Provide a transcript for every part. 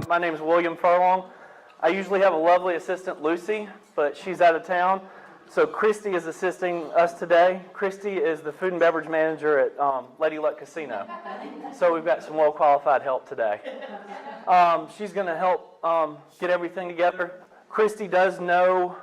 My name is William Furlong. I usually have a lovely assistant, Lucy, but she's out of town. So Christy is assisting us today. Christy is the food and beverage manager at Lady Luck Casino. So we've got some well-qualified help today. She's going to help get everything together. Christy does know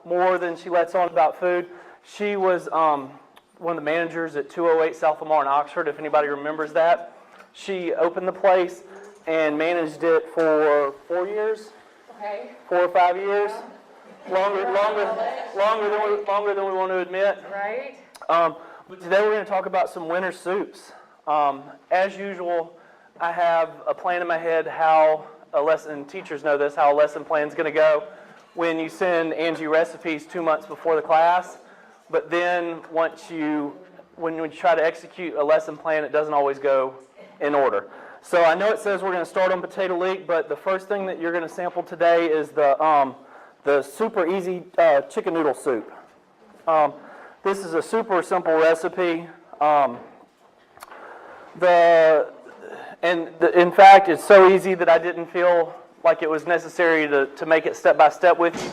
more than she lets on about food. She was one of the managers at 208 South Lamar in Oxford, if anybody remembers that. She opened the place and managed it for 4 years, okay. 4 or 5 years, longer than we want to admit. Right. But today we're going to talk about some winter soups. As usual, I have a plan in my head how a lesson, teachers know this, how a lesson plan is going to go when you send Angie recipes 2 months before the class. But then when you try to execute a lesson plan, it doesn't always go in order. So I know it says we're going to start on potato leek, but the first thing that you're going to sample today is the super easy chicken noodle soup. This is a super simple recipe. In fact, it's so easy that I didn't feel like it was necessary to make it step by step with you.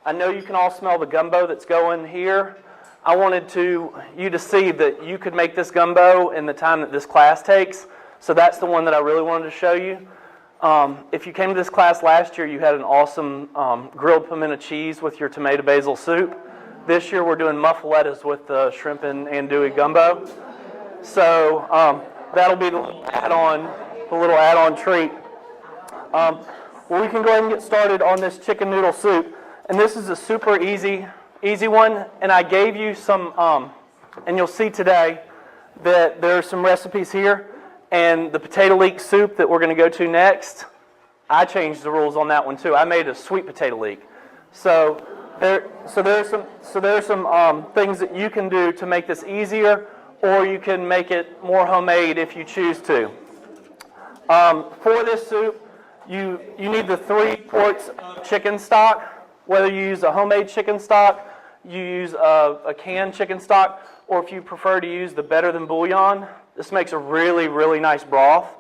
I know you can all smell the gumbo that's going here. I wanted you to see that you could make this gumbo in the time that this class takes. So that's the one that I really wanted to show you. If you came to this class last year, you had an awesome grilled pimento cheese with your tomato basil soup. This year we're doing muffalettas with the shrimp and andouille gumbo. So that'll be the little add-on treat. Well, we can go ahead and get started on this chicken noodle soup. And this is a super easy one. And I gave you some, and you'll see today that there are some recipes here. And the potato leek soup that we're going to go to next, I changed the rules on that one too. I made a sweet potato leek. So there are some things that you can do to make this easier, or you can make it more homemade if you choose to. For this soup, you need the 3 quarts of chicken stock. Whether you use a homemade chicken stock, you use a canned chicken stock, or if you prefer to use the Better Than bouillon. This makes a really, really nice broth.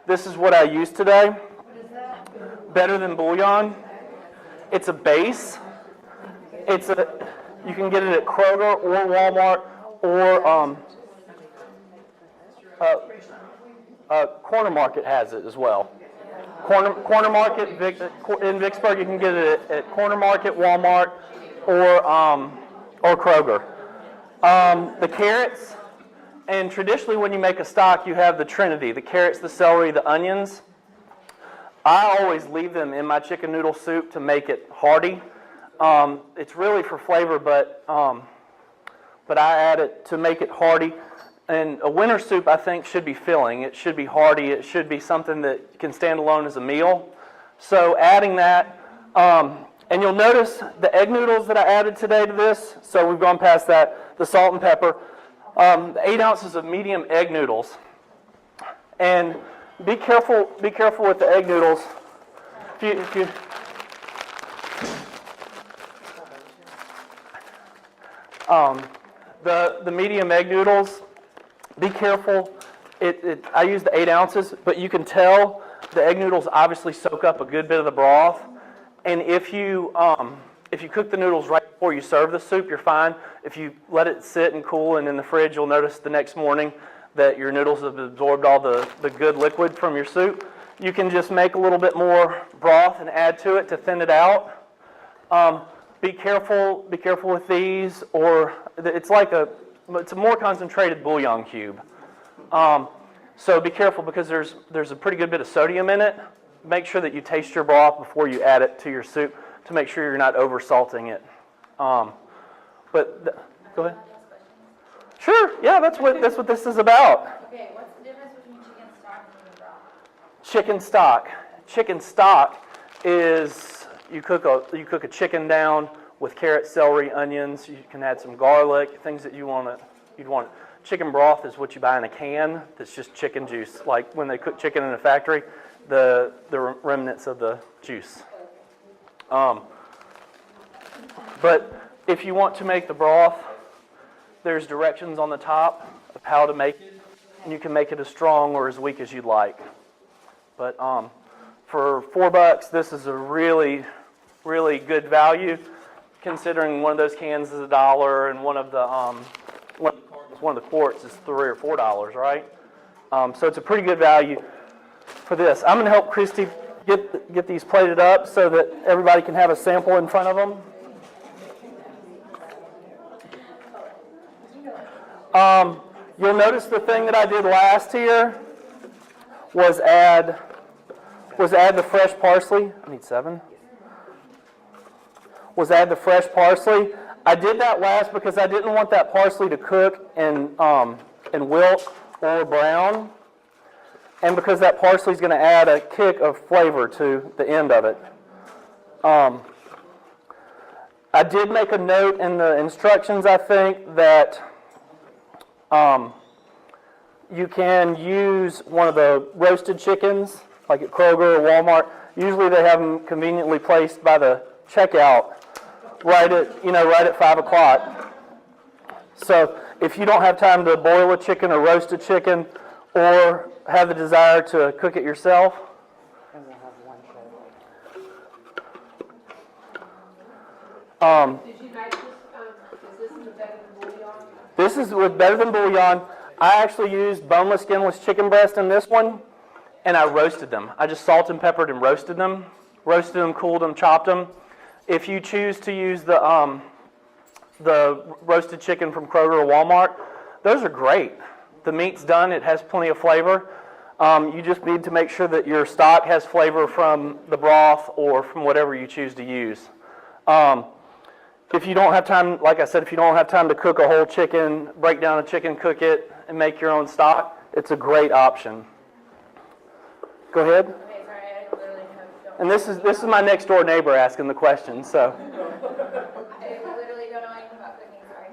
This is what I used today. What is that? Better Than bouillon. It's a base. You can get it at Kroger or Walmart or Corner Market has it as well. Corner Market in Vicksburg, you can get it at Corner Market, Walmart, or Kroger. The carrots. And traditionally when you make a stock, you have the trinity, the carrots, the celery, the onions. I always leave them in my chicken noodle soup to make it hearty. It's really for flavor, but I add it to make it hearty. And a winter soup, I think, should be filling. It should be hearty. It should be something that can stand alone as a meal. So adding that, and you'll notice the egg noodles that I added today to this. So we've gone past that, the salt and pepper. 8 ounces of medium egg noodles, and be careful with the egg noodles. The medium egg noodles, be careful. I use the 8 ounces, but you can tell the egg noodles obviously soak up a good bit of the broth, and if you cook the noodles right before you serve the soup, you're fine. If you let it sit and cool and in the fridge, you'll notice the next morning that your noodles have absorbed all the good liquid from your soup. You can just make a little bit more broth and add to it to thin it out. Be careful with these, or it's a more concentrated bouillon cube. So be careful because there's a pretty good bit of sodium in it. Make sure that you taste your broth before you add it to your soup to make sure you're not over salting it. Go ahead. Sure. Yeah, that's what this is about. Okay, what's the difference between chicken stock and broth? Chicken stock. Chicken stock is you cook a chicken down with carrots, celery, onions. You can add some garlic, things that you'd want. Chicken broth is what you buy in a can. That's just chicken juice, like when they cook chicken in a factory. the remnants of the juice. But if you want to make the broth, there's directions on the top of how to make it, and you can make it as strong or as weak as you'd like. But for $4, this is a really, really good value, considering one of those cans is $1 and one of the quarts is $3 or $4, right? So it's a pretty good value for this. I'm going to help Christy get these plated up so that everybody can have a sample in front of them. You'll notice the thing that I did last here was add the fresh parsley. I need 7. Was add the fresh parsley. I did that last because I didn't want that parsley to cook and wilt or brown, and because that parsley is going to add a kick of flavor to the end of it. I did make a note in the instructions, I think, that you can use one of the roasted chickens, like at Kroger or Walmart. Usually they have them conveniently placed by the checkout, right at 5 o'clock. So if you don't have time to boil a chicken or roast a chicken, or have the desire to cook it yourself, Did you make this, is this with better than bouillon? this is with Better Than Bouillon. I actually used boneless, skinless chicken breast in this one, and I roasted them. I just salt and peppered and roasted them, cooled them, chopped them. If you choose to use the roasted chicken from Kroger or Walmart, those are great. The meat's done, it has plenty of flavor. You just need to make sure that your stock has flavor from the broth or from whatever you choose to use. If you don't have time, like I said, if you don't have time to cook a whole chicken, break down a chicken, cook it, and make your own stock, it's a great option. Go ahead. Okay, sorry, I literally don't. And this is my next door neighbor asking the question, so. I literally don't know anything about cooking, sorry.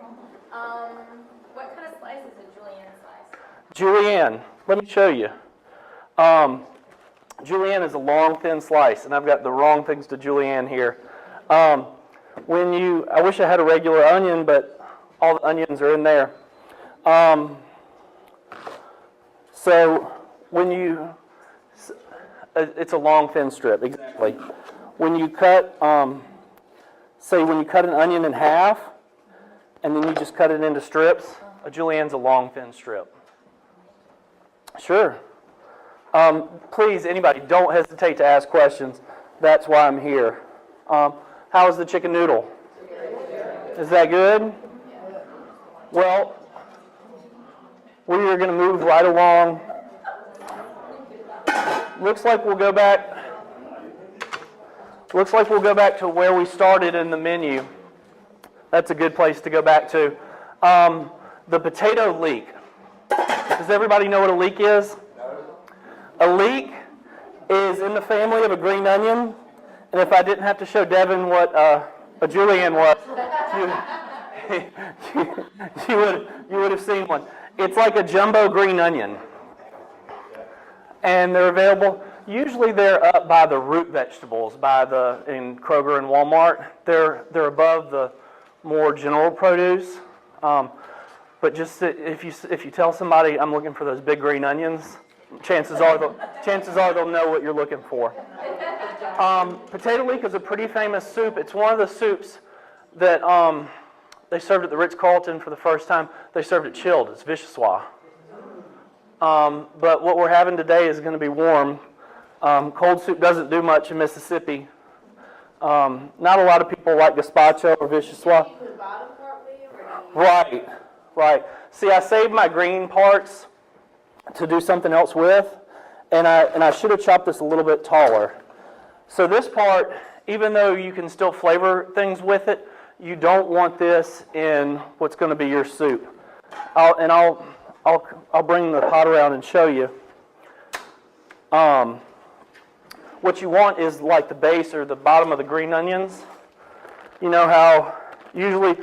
What kind of slice is a julienne slice? Julienne, let me show you. Julienne is a long, thin slice, and I've got the wrong things to julienne here. I wish I had a regular onion, but all the onions are in there. So it's a long, thin strip, exactly. When you cut, when you cut an onion in half, and then you just cut it into strips, a julienne's a long, thin strip. Sure. Please, anybody, don't hesitate to ask questions. That's why I'm here. How is the chicken noodle? Is that good? Well, we are going to move right along. Looks like we'll go back to where we started in the menu. That's a good place to go back to. The potato leek. Does everybody know what a leek is? A leek is in the family of a green onion. And if I didn't have to show Devin what a julienne was, you would have seen one. It's like a jumbo green onion. And they're available. Usually they're up by the root vegetables, in Kroger and Walmart. They're above the more general produce. But just if you tell somebody I'm looking for those big green onions, chances are they'll know what you're looking for. Potato leek is a pretty famous soup. It's one of the soups that they served at the Ritz-Carlton for the first time. They served it chilled. It's vichyssoise. But what we're having today is going to be warm. Cold soup doesn't do much in Mississippi. Not a lot of people like gazpacho or vichyssoise. Right. See, I saved my green parts to do something else with, and I should have chopped this a little bit taller. So this part, even though you can still flavor things with it, you don't want this in what's going to be your soup. I'll bring the pot around and show you. What you want is like the base or the bottom of the green onions. You know how usually,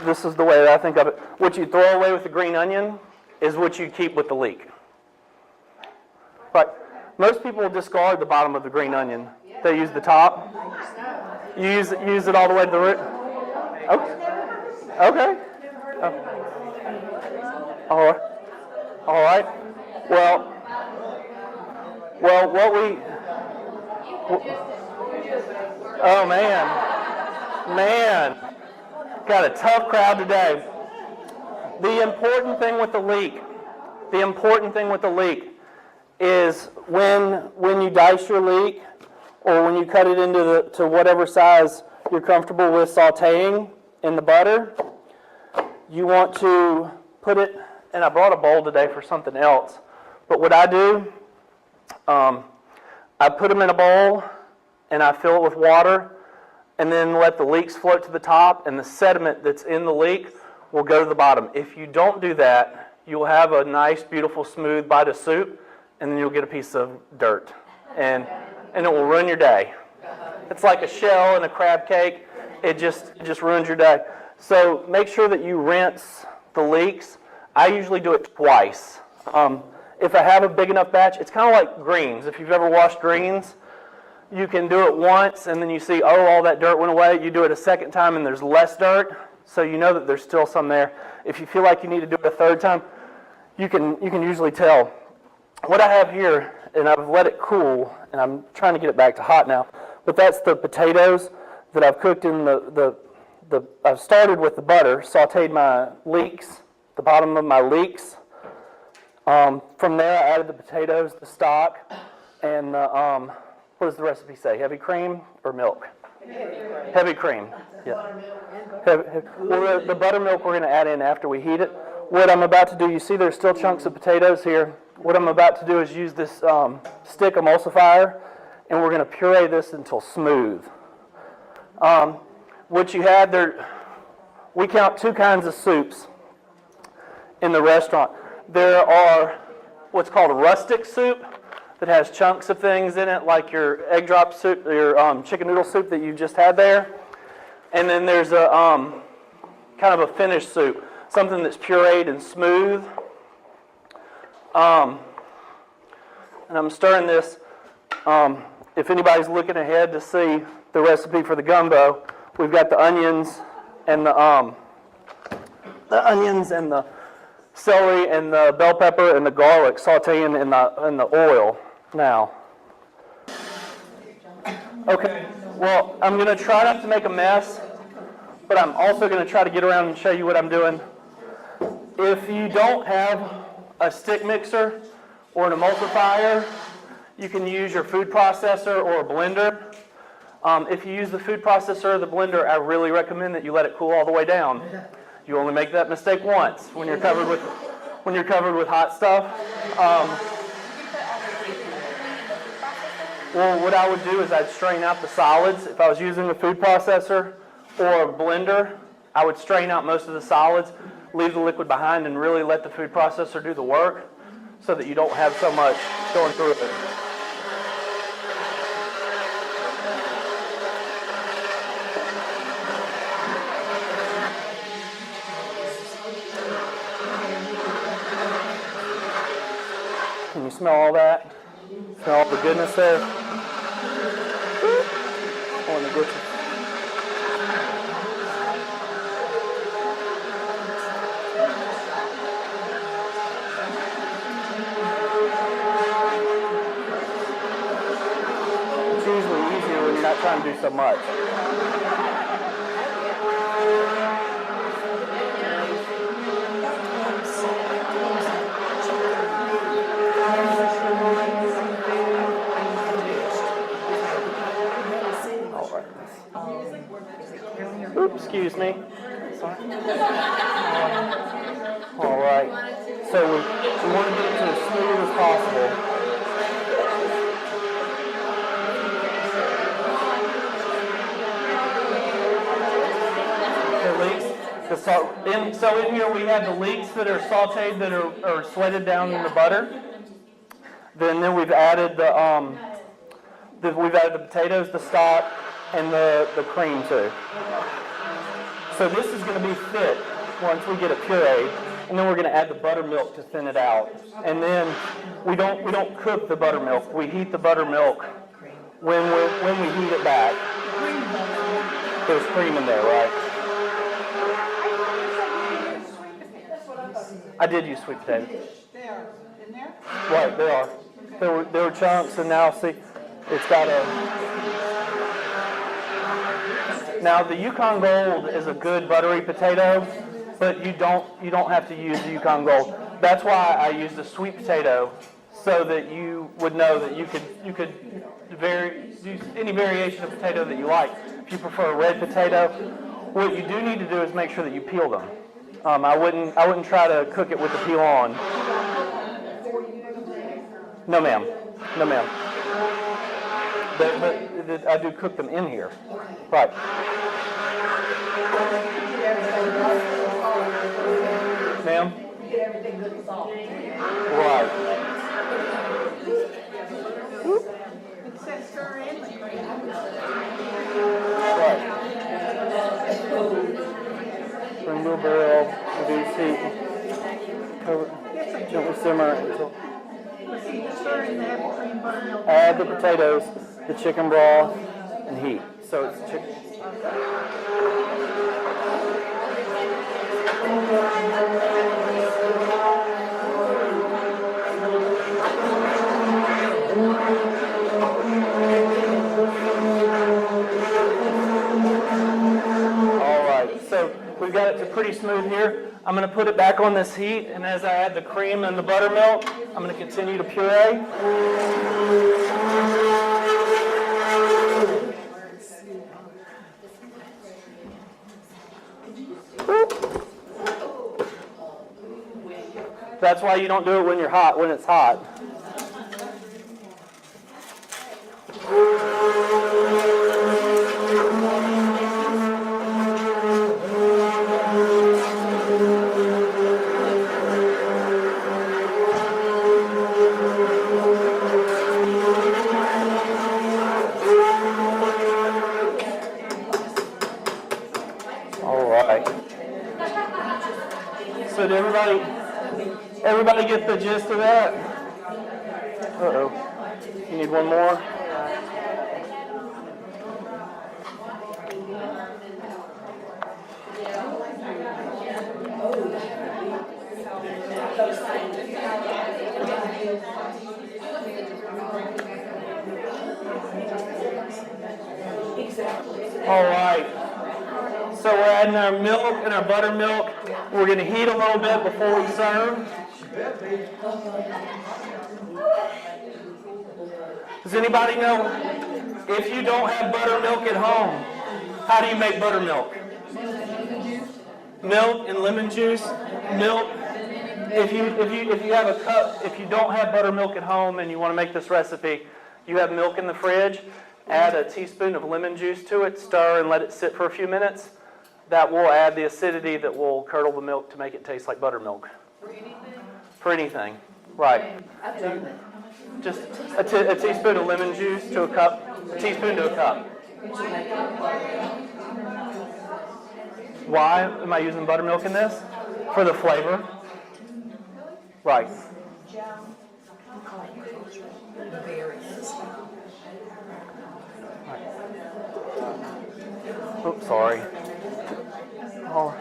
this is the way that I think of it. What you throw away with the green onion is what you keep with the leek. Right. Most people will discard the bottom of the green onion. They use the top. You use it all the way to the root? Okay. All right. Well, what we... Oh, man. Got a tough crowd today. The important thing with the leek is when you dice your leek or when you cut it into to whatever size you're comfortable with sauteing in the butter, you want to put it, and I brought a bowl today for something else, but what I do, I put them in a bowl and I fill it with water and then let the leeks float to the top, and the sediment that's in the leek will go to the bottom. If you don't do that, you'll have a nice, beautiful, smooth bite of soup, and then you'll get a piece of dirt, and it will ruin your day. It's like a shell in a crab cake. It just ruins your day. So make sure that you rinse the leeks. I usually do it twice. If I have a big enough batch, it's kind of like greens. If you've ever washed greens, you can do it once, and then you see, oh, all that dirt went away. You do it a second time, and there's less dirt, so you know that there's still some there. If you feel like you need to do it a third time, you can usually tell. What I have here, and I've let it cool, and I'm trying to get it back to hot now, but that's the potatoes that I've cooked in I've started with the butter, sauteed my leeks, the bottom of my leeks. From there, I added the potatoes, the stock, and what does the recipe say? Heavy cream or milk? Heavy cream. Yeah. Well, the buttermilk we're going to add in after we heat it. What I'm about to do, you see there's still chunks of potatoes here. What I'm about to do is use this stick emulsifier, and we're going to puree this until smooth. What you had there, we count 2 kinds of soups in the restaurant. There are what's called a rustic soup that has chunks of things in it, like your egg drop soup, your chicken noodle soup that you just had there. And then there's a kind of a finished soup, something that's pureed and smooth. And I'm stirring this. If anybody's looking ahead to see the recipe for the gumbo, we've got the onions and the celery and the bell pepper and the garlic sauteing in the oil now. Okay, well, I'm going to try not to make a mess, but I'm also going to try to get around and show you what I'm doing. If you don't have a stick mixer or an emulsifier, you can use your food processor or a blender. If you use the food processor or the blender, I really recommend that you let it cool all the way down. You only make that mistake once when you're covered with hot stuff. Well, what I would do is I'd strain out the solids. If I was using a food processor or a blender, I would strain out most of the solids, leave the liquid behind, and really let the food processor do the work so that you don't have so much going through it. Can you smell all that? Smell all the goodness there? Oh, the goodness. It's usually easier when you're not trying to do so much. Oops, excuse me. Sorry. All right. So we want to get it to as smooth as possible. The leeks. So in here we have the leeks that are sauteed, that are sweated down in the butter. Then we've added the potatoes, the stock, and the cream too. So this is going to be thick once we get it pureed. and then we're going to add the buttermilk to thin it out. And then we don't cook the buttermilk. We heat the buttermilk when we heat it back. There's cream in there, right? I did use sweet potato. They are in there? Right, they are. There were chunks, and now see, it's got a. Now the Yukon Gold is a good buttery potato, but you don't have to use the Yukon Gold. That's why I used a sweet potato, so that you would know that you could do any variation of potato that you like. If you prefer a red potato, what you do need to do is make sure that you peel them. I wouldn't try to cook it with the peel on. No, ma'am. No, ma'am. But I do cook them in here. Right. Ma'am? Right. It says stir in. Right. Bring to a barrel, reduce heat, cover, gently simmer until. Stir in that cream buttermilk. Add the potatoes, the chicken broth, and heat. So it's chicken. All right, so we've got it to pretty smooth here. I'm going to put it back on this heat, and as I add the cream and the buttermilk, I'm going to continue to puree. That's why you don't do it when you're hot, when it's hot. So did everybody get the gist of that? Uh-oh. You need one more? All right. So we're adding our milk and our buttermilk. We're going to heat a little bit before we serve. Does anybody know, if you don't have buttermilk at home, how do you make buttermilk? Milk and lemon juice. Milk. If you have a cup, if you don't have buttermilk at home and you want to make this recipe, you have milk in the fridge. Add a teaspoon of lemon juice to it. Stir and let it sit for a few minutes. That will add the acidity that will curdle the milk to make it taste like buttermilk. For anything? For anything, right. Just a teaspoon of lemon juice to a cup, a teaspoon to a cup. Why am I using buttermilk in this? For the flavor. Right. Oops, sorry. Oh.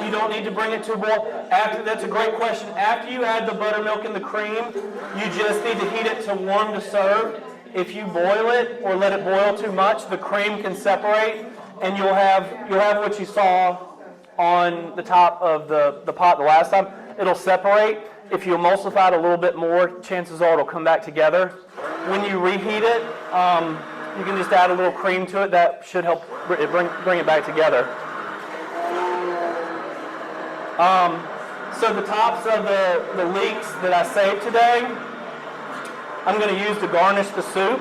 You don't need to bring it to a boil. That's a great question. After you add the buttermilk and the cream, you just need to heat it to warm to serve. If you boil it or let it boil too much, the cream can separate, and you'll have what you saw on the top of the pot the last time. It'll separate. If you emulsify it a little bit more, chances are it'll come back together. When you reheat it, you can just add a little cream to it. That should help bring it back together. So the tops of the leeks that I saved today, I'm going to use to garnish the soup.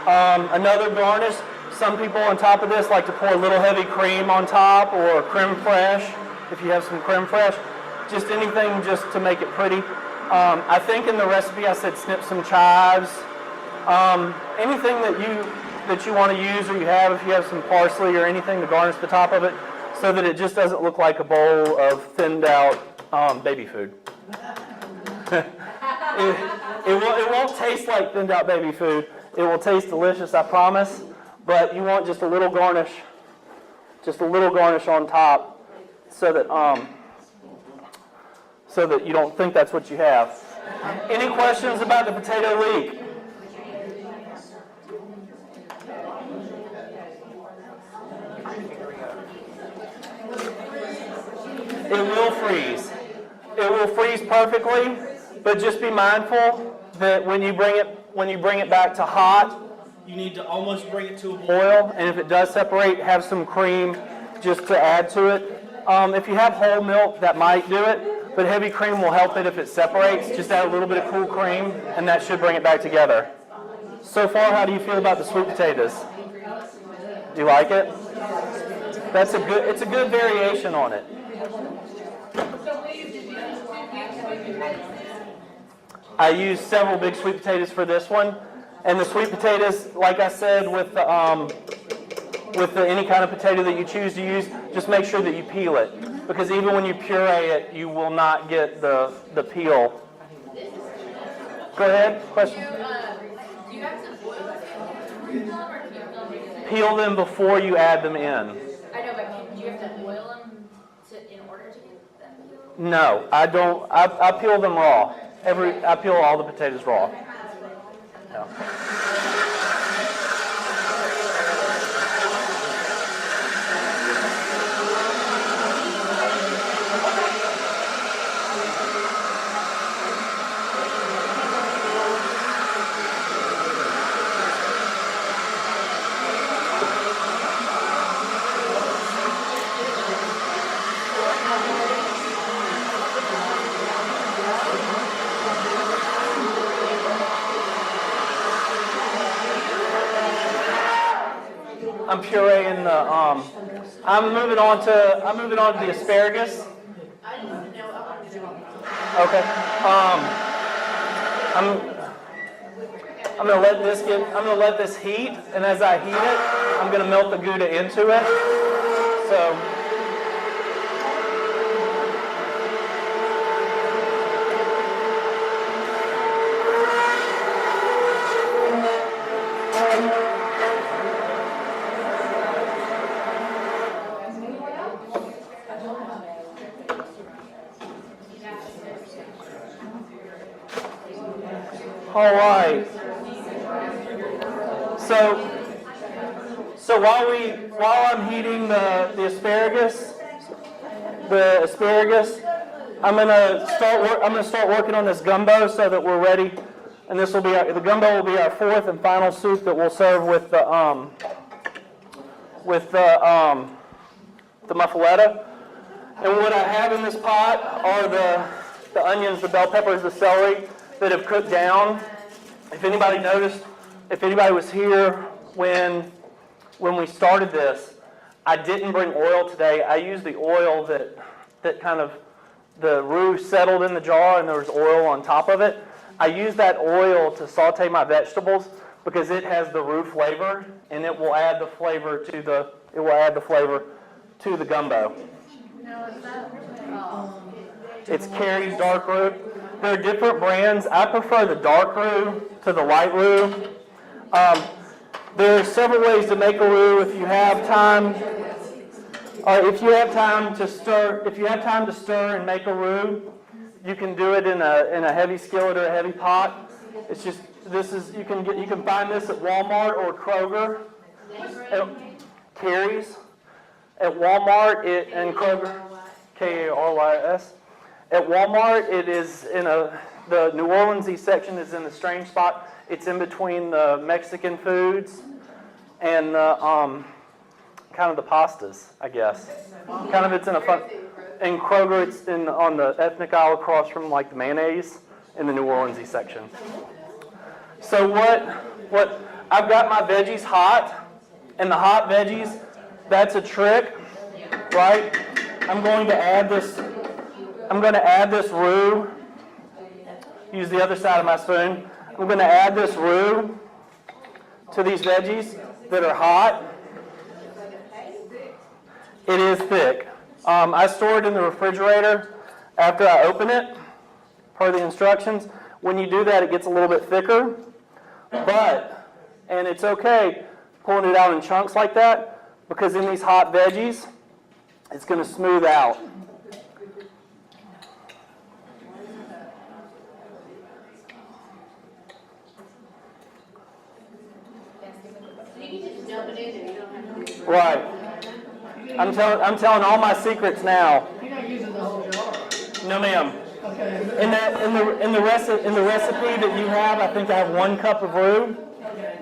Another garnish, some people on top of this like to pour a little heavy cream on top or creme fraiche, if you have some creme fraiche. Just anything just to make it pretty. I think in the recipe I said snip some chives. Anything that you want to use or you have, if you have some parsley or anything to garnish the top of it, so that it just doesn't look like a bowl of thinned out baby food. It won't taste like thinned out baby food. It will taste delicious, I promise. But you want just a little garnish on top, so that you don't think that's what you have. Any questions about the potato leek? It will freeze. It will freeze perfectly, but just be mindful that when you bring it back to hot, you need to almost bring it to a boil, and if it does separate, have some cream just to add to it. If you have whole milk, that might do it, but heavy cream will help it if it separates. Just add a little bit of cool cream, and that should bring it back together. So far, how do you feel about the sweet potatoes? Do you like it? It's a good variation on it. I used several big sweet potatoes for this one, and the sweet potatoes, like I said, with any kind of potato that you choose to use, just make sure that you peel it, because even when you puree it, you will not get the peel. Go ahead, question. Do you have to boil them or can you peel them? Peel them before you add them in. I know, but do you have to boil them in order to get them peeled? No, I don't. I peel them raw. I peel all the potatoes raw. Yeah. I'm pureeing the. I'm moving on to the asparagus. Okay. I'm gonna let this heat, and as I heat it, I'm gonna melt the Gouda into it. So. All right. So while I'm heating the asparagus, I'm gonna start working on this gumbo so that we're ready, and this will be the gumbo will be our fourth and final soup that we'll serve with the muffaletta. And what I have in this pot are the onions, the bell peppers, the celery that have cooked down. If anybody was here when we started this, I didn't bring oil today. I used the oil that kind of the roux settled in the jar and there was oil on top of it. I used that oil to saute my vegetables because it has the roux flavor and it will add the flavor to the gumbo. It's Carrie's dark roux. There are different brands. I prefer the dark roux to the light roux. There are several ways to make a roux if you have time. If you have time to stir and make a roux, you can do it in a heavy skillet or a heavy pot. It's just you can find this at Walmart or Kroger. Carrie's at Walmart and Kroger. Karys. At Walmart, it is the New Orleans-y section is in the strange spot. It's in between the Mexican foods and kind of the pastas, I guess. Kind of it's in a fun. in Kroger, it's on the ethnic aisle across from like the mayonnaise in the New Orleansy section. So what I've got my veggies hot, and the hot veggies, that's a trick, right? I'm going to add this roux. Use the other side of my spoon. I'm going to add this roux to these veggies that are hot. It is thick. I store it in the refrigerator after I open it, per the instructions. When you do that, it gets a little bit thicker, and it's okay pulling it out in chunks like that, because in these hot veggies, it's going to smooth out. Right. I'm telling all my secrets now. You're not using the whole jar. No, ma'am. Okay. In the recipe that you have, I think I have 1 cup of roux,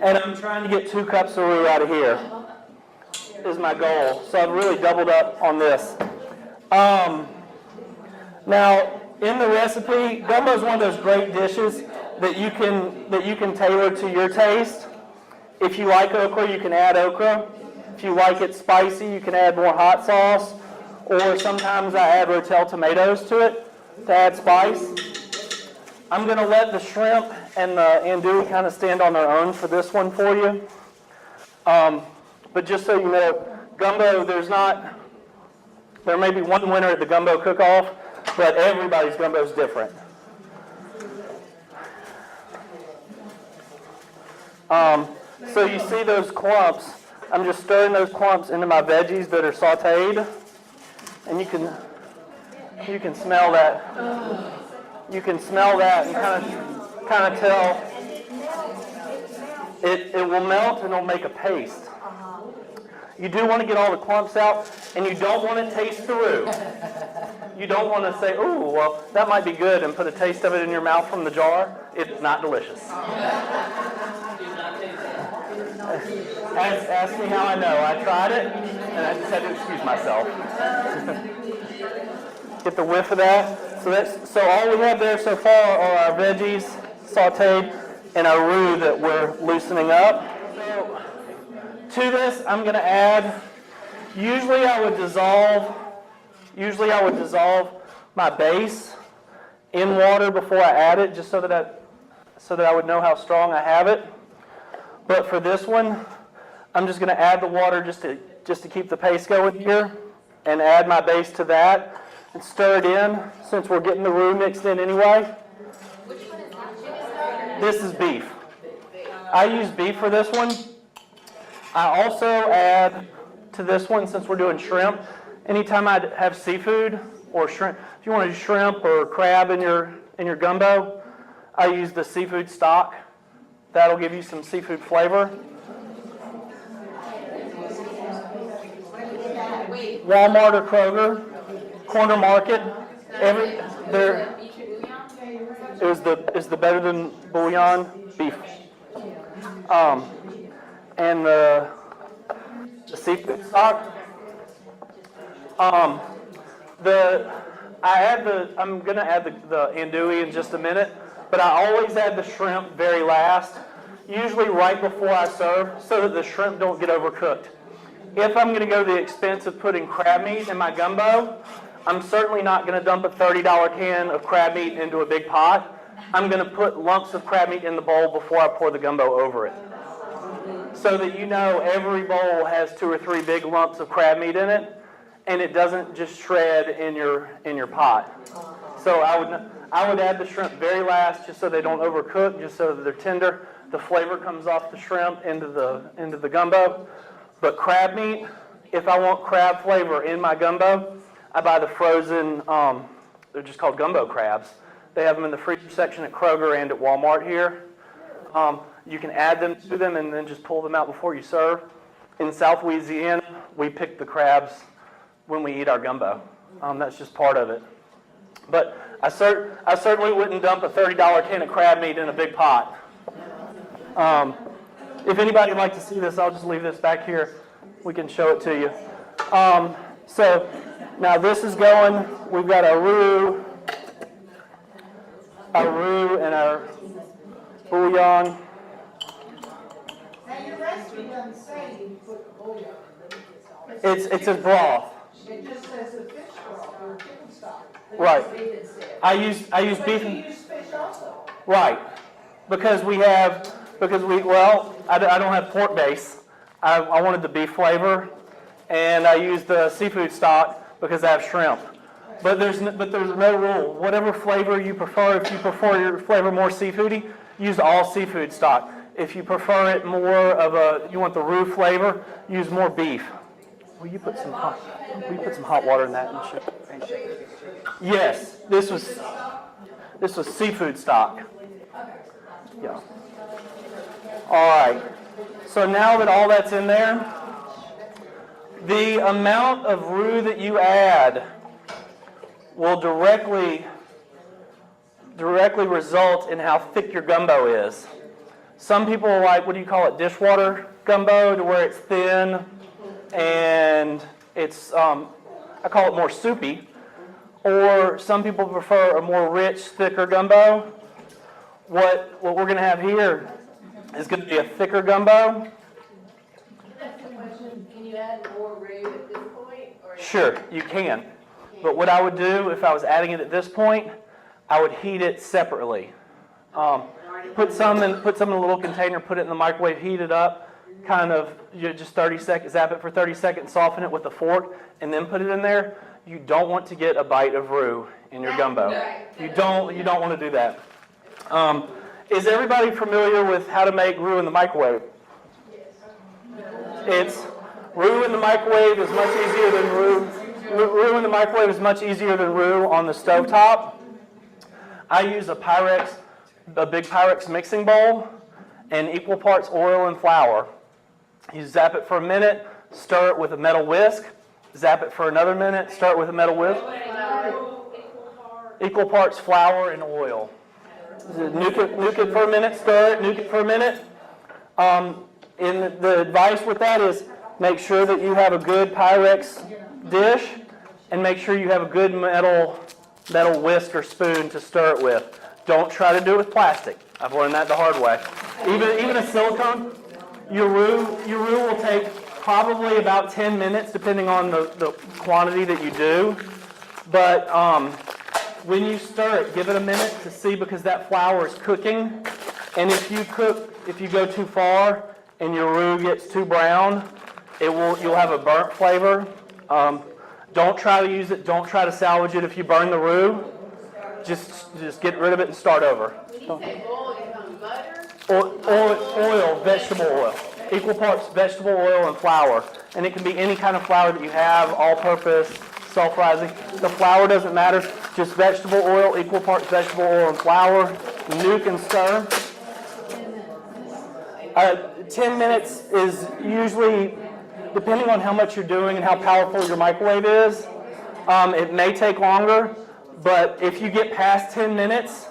and I'm trying to get 2 cups of roux out of here. Is my goal. So I've really doubled up on this. Now, in the recipe, gumbo is one of those great dishes that you can tailor to your taste. If you like okra, you can add okra. If you like it spicy, you can add more hot sauce. Or sometimes I add Rotel tomatoes to it to add spice. I'm going to let the shrimp and the andouille kind of stand on their own for this one for you. But just so you know, gumbo, there may be one winner at the gumbo cook-off, but everybody's gumbo is different. So you see those clumps. I'm just stirring those clumps into my veggies that are sauteed, and you can smell that. You can smell that and kind of tell. It will melt and it'll make a paste. You do want to get all the clumps out, and you don't want to taste the roux. You don't want to say, "Ooh, well, that might be good," and put a taste of it in your mouth from the jar. It's not delicious. Ask me how I know. I tried it, and I just had to excuse myself. Get the whiff of that. So all we have there so far are our veggies sauteed and our roux that we're loosening up. So to this, I'm going to add. Usually I would dissolve my base in water before I add it, just so that I would know how strong I have it. But for this one, I'm just going to add the water just to keep the paste going here, and add my base to that and stir it in, since we're getting the roux mixed in anyway. Which one is that? Chicken stock? This is beef. I use beef for this one. I also add to this one, since we're doing shrimp, anytime I have seafood or shrimp, if you want to do shrimp or crab in your gumbo, I use the seafood stock. That'll give you some seafood flavor. Walmart or Kroger, Corner Market, is the better than bouillon beef. And the seafood stock. I'm going to add the andouille in just a minute, but I always add the shrimp very last, usually right before I serve, so that the shrimp don't get overcooked. If I'm going to go to the expense of putting crab meat in my gumbo, I'm certainly not going to dump a $30 can of crab meat into a big pot. I'm going to put lumps of crab meat in the bowl before I pour the gumbo over it, so that you know every bowl has 2 or 3 big lumps of crab meat in it, and it doesn't just shred in your pot. So I would add the shrimp very last, just so they don't overcook, just so that they're tender. The flavor comes off the shrimp into the gumbo. But crab meat, if I want crab flavor in my gumbo, I buy the frozen, they're just called gumbo crabs. They have them in the freezer section at Kroger and at Walmart here. You can add them to them and then just pull them out before you serve. In South Louisiana, we pick the crabs when we eat our gumbo. That's just part of it. But I certainly wouldn't dump a $30 can of crab meat in a big pot. If anybody would like to see this, I'll just leave this back here. We can show it to you. So Now this is going, we've got our roux and our bouillon. Now, your recipe doesn't say you put bouillon. It's a broth. It just says a fish broth or chicken stock. Right. I use beef. But you use fish also. Right. Because I don't have pork base. I wanted the beef flavor, and I used the seafood stock because I have shrimp. But there's no rule. Whatever flavor you prefer, if you prefer your flavor more seafoody, use all seafood stock. If you prefer it more of you want the roux flavor, use more beef. Will you put some hot water in that and shit? Yes, this was seafood stock. Yeah. All right. So now that all that's in there, the amount of roux that you add will directly result in how thick your gumbo is. Some people like, what do you call it, dishwater gumbo, to where it's thin and it's, I call it more soupy. Or some people prefer a more rich, thicker gumbo. What we're going to have here is going to be a thicker gumbo. Can you add more roux at this point? Or Sure, you can. But what I would do if I was adding it at this point, I would heat it separately. Put some in a little container, put it in the microwave, heat it up, kind of just 30 seconds, zap it for 30 seconds, soften it with a fork, and then put it in there. You don't want to get a bite of roux in your gumbo. You don't want to do that. Is everybody familiar with how to make roux in the microwave? It's roux in the microwave is much easier than roux. Roux in the microwave is much easier than roux on the stovetop. I use a big Pyrex mixing bowl, and equal parts oil and flour. You zap it for a minute, stir it with a metal whisk, zap it for another minute, stir it with a metal whisk. Equal parts flour and oil. Nuke it for a minute, stir it, nuke it for a minute. And the advice with that is make sure that you have a good Pyrex dish, and make sure you have a good metal whisk or spoon to stir it with. Don't try to do it with plastic. I've learned that the hard way. Even a silicone, your roux will take probably about 10 minutes, depending on the quantity that you do. But when you stir it, give it a minute to see, because that flour is cooking. And if you go too far and your roux gets too brown, you'll have a burnt flavor. Don't try to use it. Don't try to salvage it if you burn the roux. Just get rid of it and start over. when you say oil, you want butter? Oil, vegetable oil. Equal parts vegetable oil and flour. And it can be any kind of flour that you have, all-purpose, self-rising. The flour doesn't matter. Just vegetable oil, equal parts vegetable oil and flour. Nuke and stir. 10 minutes is usually, depending on how much you're doing and how powerful your microwave is, it may take longer. But if you get past 10 minutes,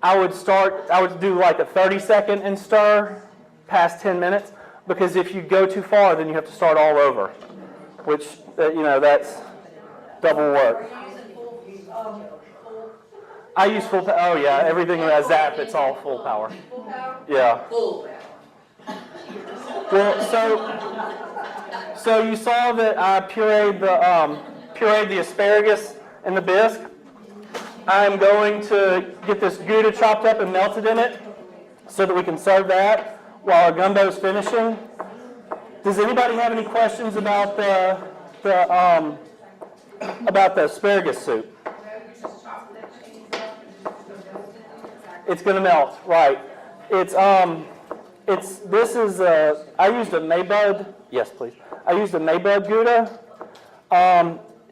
I would do like a 30-second and stir past 10 minutes, because if you go too far, then you have to start all over, which, that's double work. I use full power. Oh yeah, everything that I zap, it's all full power. Full power? Yeah. Full. Well, so you saw that I pureed the asparagus and the bisque. I'm going to get this Gouda chopped up and melted in it so that we can serve that while our gumbo is finishing. Does anybody have any questions about the asparagus soup? It's going to melt, right? I used a Maybud. Yes, please. I used a Maybud Gouda.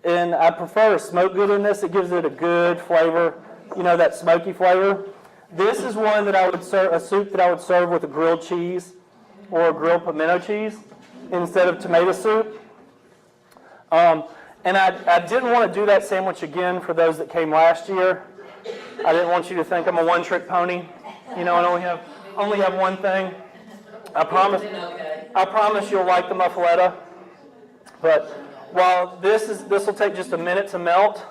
And I prefer a smoked Gouda in this. It gives it a good flavor, that smoky flavor. This is one that I would serve, a soup that I would serve with a grilled cheese or a grilled pimento cheese instead of tomato soup. And I didn't want to do that sandwich again for those that came last year. I didn't want you to think I'm a one-trick pony, and only have one thing. I promise you'll like the muffaletta. But while this will take just a minute to melt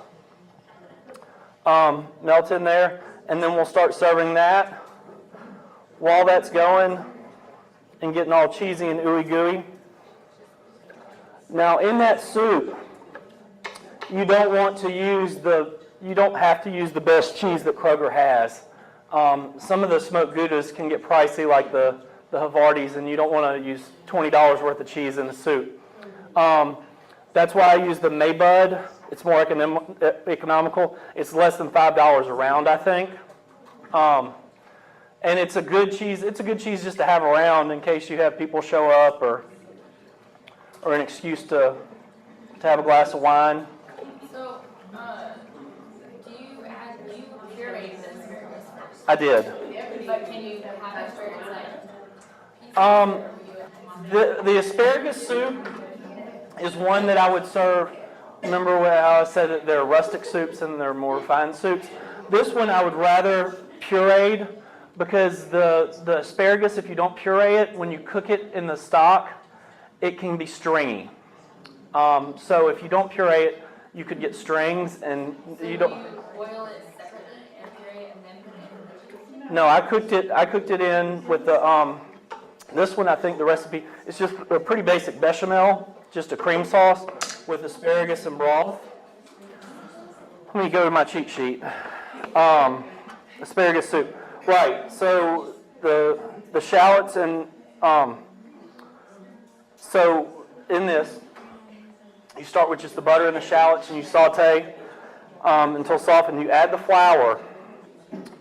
in there, and then we'll start serving that. While that's going and getting all cheesy and ooey gooey. Now in that soup, you don't have to use the best cheese that Kroger has. Some of the smoked Goudas can get pricey, like the Havartis, and you don't want to use $20 worth of cheese in the soup. That's why I use the Maybud. It's more economical. It's less than $5 a round, I think. And it's a good cheese. It's a good cheese just to have around in case you have people show up or an excuse to have a glass of wine. So, do you puree the asparagus first? I did. But can you have asparagus like The asparagus soup is one that I would serve. Remember how I said that there are rustic soups and there are more refined soups? This one I would rather pureed, because the asparagus, if you don't puree it, when you cook it in the stock, it can be stringy. So if you don't puree it, you could get strings, and you don't. Do you boil it separately and puree it and then put it in? No, I cooked it in with the this one. I think the recipe is just a pretty basic bechamel, just a cream sauce with asparagus and broth. Let me go to my cheat sheet. Asparagus soup. Right, so the shallots and so in this, you start with just the butter and the shallots, and you saute until soft, and you add the flour.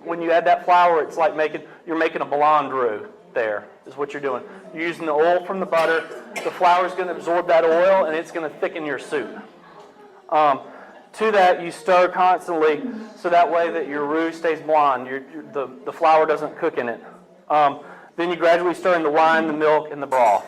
When you add that flour, it's like you're making a blonde roux. There is what you're doing. You're using the oil from the butter. The flour is going to absorb that oil, and it's going to thicken your soup. To that, you stir constantly so that way that your roux stays blonde. The flour doesn't cook in it. Then you gradually stir in the wine, the milk, and the broth.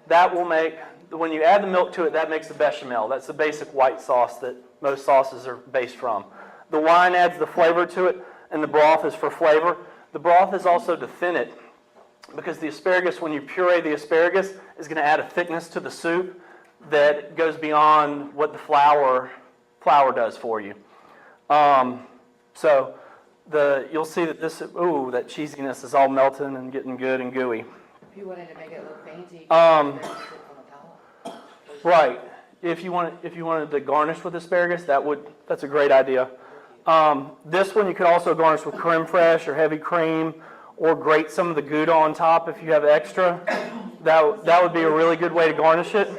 That will make, when you add the milk to it, that makes the bechamel. That's the basic white sauce that most sauces are based from. The wine adds the flavor to it, and the broth is for flavor. The broth is also to thin it, because the asparagus, when you puree the asparagus, is going to add a thickness to the soup that goes beyond what the flour does for you. So you'll see that that cheesiness is all melting and getting good and gooey. If you wanted to make it look fancy, you could put it on the palette. Right. If you wanted to garnish with asparagus, that's a great idea. This one you could also garnish with creme fraiche or heavy cream, or grate some of the Gouda on top if you have extra. That would be a really good way to garnish it.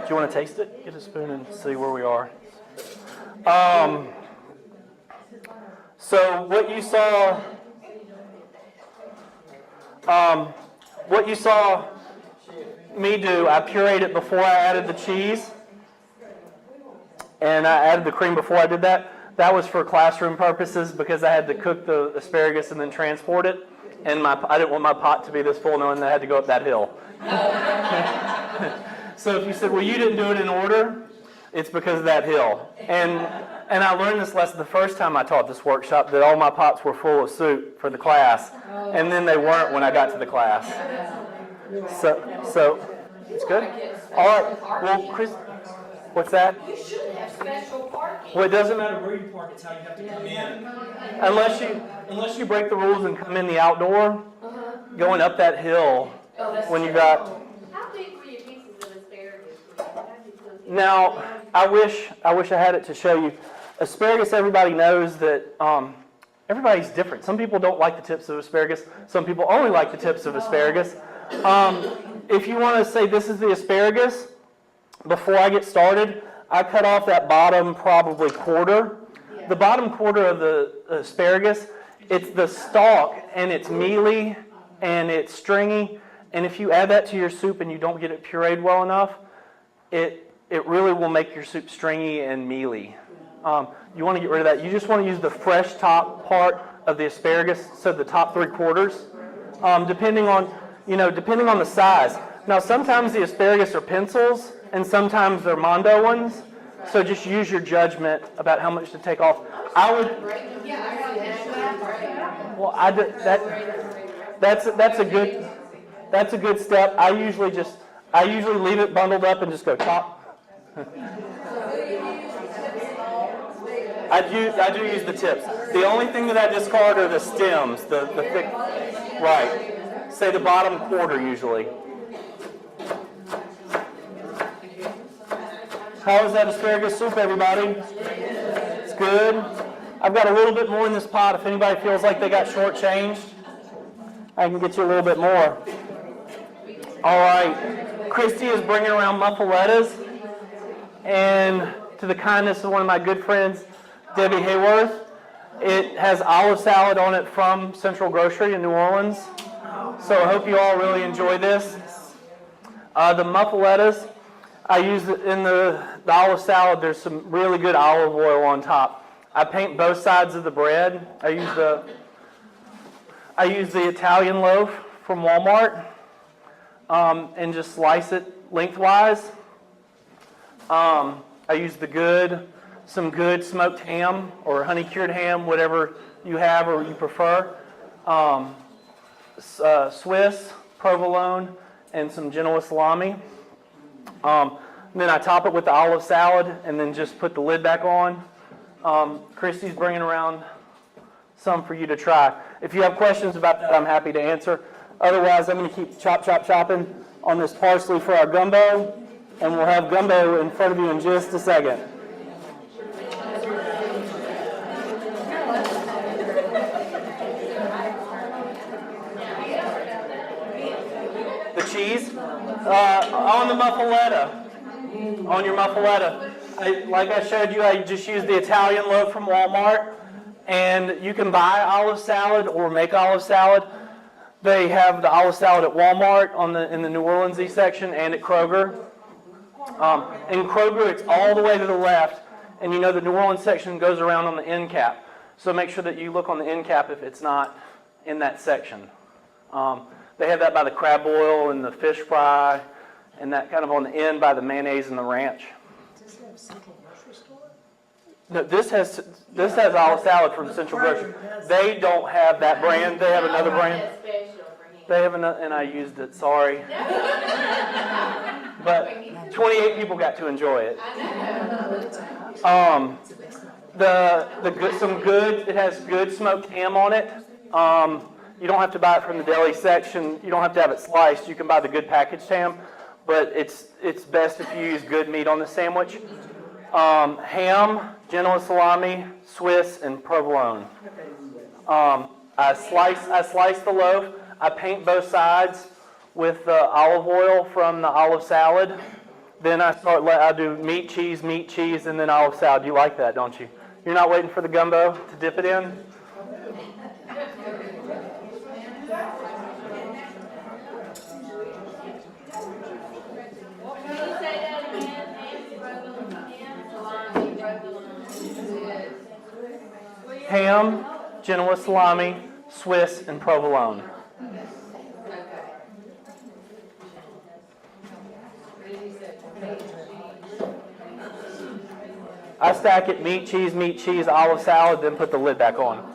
Do you want to taste it? Get a spoon and see where we are. So what you saw me do, I pureed it before I added the cheese, and I added the cream before I did that. That was for classroom purposes, because I had to cook the asparagus and then transport it, and I didn't want my pot to be this full knowing that I had to go up that hill. So if you said, well, you didn't do it in order, it's because of that hill. And I learned this lesson the first time I taught this workshop, that all my pots were full of soup for the class, and then they weren't when I got to the class. So it's good? All right. Well, Chris, what's that? You should have special parking. Well, it doesn't matter where you park, it's how you have to come in. Unless you break the rules and come in the outdoor, going up that hill when you got... How big were your pieces of asparagus? Now, I wish I had it to show you. Asparagus, everybody knows that everybody's different. Some people don't like the tips of asparagus. Some people only like the tips of asparagus. If you want to say this is the asparagus, before I get started, I cut off that bottom probably quarter. The bottom quarter of the asparagus, it's the stalk, and it's mealy, and it's stringy. And if you add that to your soup and you don't get it pureed well enough, it really will make your soup stringy and mealy. You want to get rid of that. You just want to use the fresh top part of the asparagus, so the top 3/4, depending on the size. Now, sometimes the asparagus are pencils, and sometimes they're Mondo ones. So just use your judgment about how much to take off. That's a good step. I I usually leave it bundled up and just go chop. I do use the tips. The only thing that I discard are the stems, the thick, right. Say the bottom quarter usually. How is that asparagus soup, everybody? It's good. I've got a little bit more in this pot. If anybody feels like they got shortchanged, I can get you a little bit more. All right. Christy is bringing around muffalettas, and to the kindness of one of my good friends, Debbie Hayworth, it has olive salad on it from Central Grocery in New Orleans. So I hope you all really enjoy this. The muffalettas, I use in the olive salad. There's some really good olive oil on top. I paint both sides of the bread. I use the Italian loaf from Walmart, and just slice it lengthwise. I use some good smoked ham or honey cured ham, whatever you have or you prefer. Swiss, provolone, and some Genoa salami. Then I top it with the olive salad and then just put the lid back on. Christy's bringing around some for you to try. If you have questions about that, I'm happy to answer. Otherwise, I'm going to keep chopping on this parsley for our gumbo, and we'll have gumbo in front of you in just a second. The cheese on the muffaletta. On your muffaletta, like I showed you, I just used the Italian loaf from Walmart, and you can buy olive salad or make olive salad. They have the olive salad at Walmart in the New Orleans-y section and at Kroger. In Kroger, it's all the way to the left, and you know the New Orleans section goes around on the end cap. So make sure that you look on the end cap if it's not in that section. They have that by the crab boil and the fish fry, and that kind of on the end by the mayonnaise and the ranch. Does this have Central Grocery Store? No, this has olive salad from Central Grocery. They don't have that brand. They have another brand. They have another, and I used it. Sorry, but 28 people got to enjoy it. It has good smoked ham on it. You don't have to buy it from the deli section. You don't have to have it sliced. You can buy the good packaged ham. But it's best if you use good meat on the sandwich. Ham, Genoa salami, Swiss, and provolone. I slice the loaf. I paint both sides with the olive oil from the olive salad. Then I do meat, cheese, and then olive salad. You like that, don't you? You're not waiting for the gumbo to dip it in? Ham, Genoa salami, Swiss, and provolone. I stack it meat, cheese, olive salad, then put the lid back on.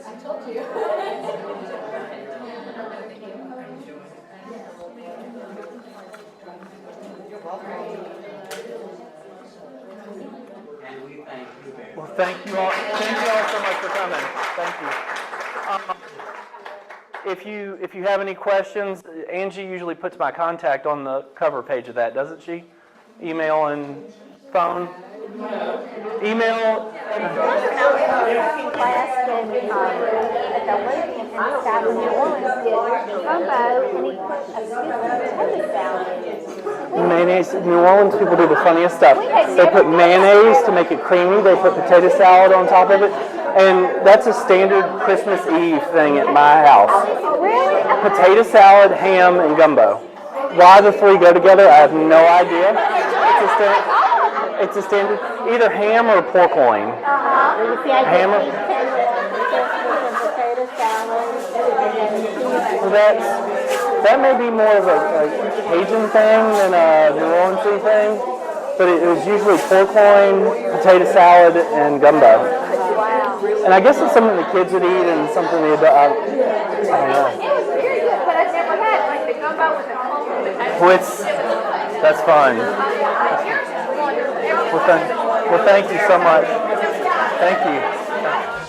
I told you. Well, thank you all so much for coming. Thank you. If you have any questions, Angie usually puts my contact on the cover page of that, doesn't she? Email and phone. Email. Class that at the Leek in the south of New Orleans did gumbo, and he put a scoop of potato salad in it. Mayonnaise. New Orleans people do the funniest stuff. They put mayonnaise to make it creamy. They put potato salad on top of it. And that's a standard Christmas Eve thing at my house. Really? Potato salad, ham, and gumbo. Why the three go together, I have no idea. It's a standard, either ham or pork loin. Ham or... Potato salad. Well, that may be more of a Cajun thing than a New Orleans thing, but it was usually pork loin, potato salad, and gumbo. Wow. And I guess it's something the kids would eat and something the adults, I don't know. It was very good, but I've never had like the gumbo with a compliment. Which, that's fine. Well, thank you so much. Thank you.